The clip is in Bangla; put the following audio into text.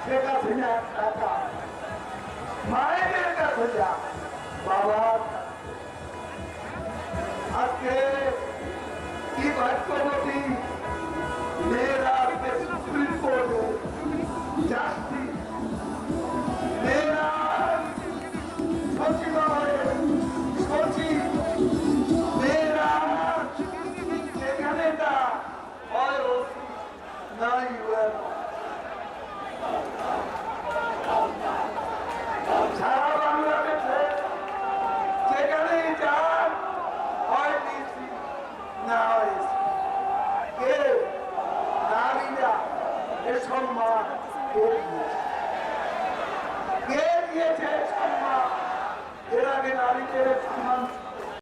শেখ হাসিনার টাকা মায়েদের কাছে যা বাবার আজকে কি ভাগ্যবতী মেয়েরা আজকে সুপ্রিম কোর্টে জাস্টিস মেয়েরা সচিবালয়ে সচিব মেয়েরা সেখানে তা হয় ওসি নাই সারা বাংলাদেশে যেখানেই যান হয় ডিসি না হয় কে নারীরা এ সম্মান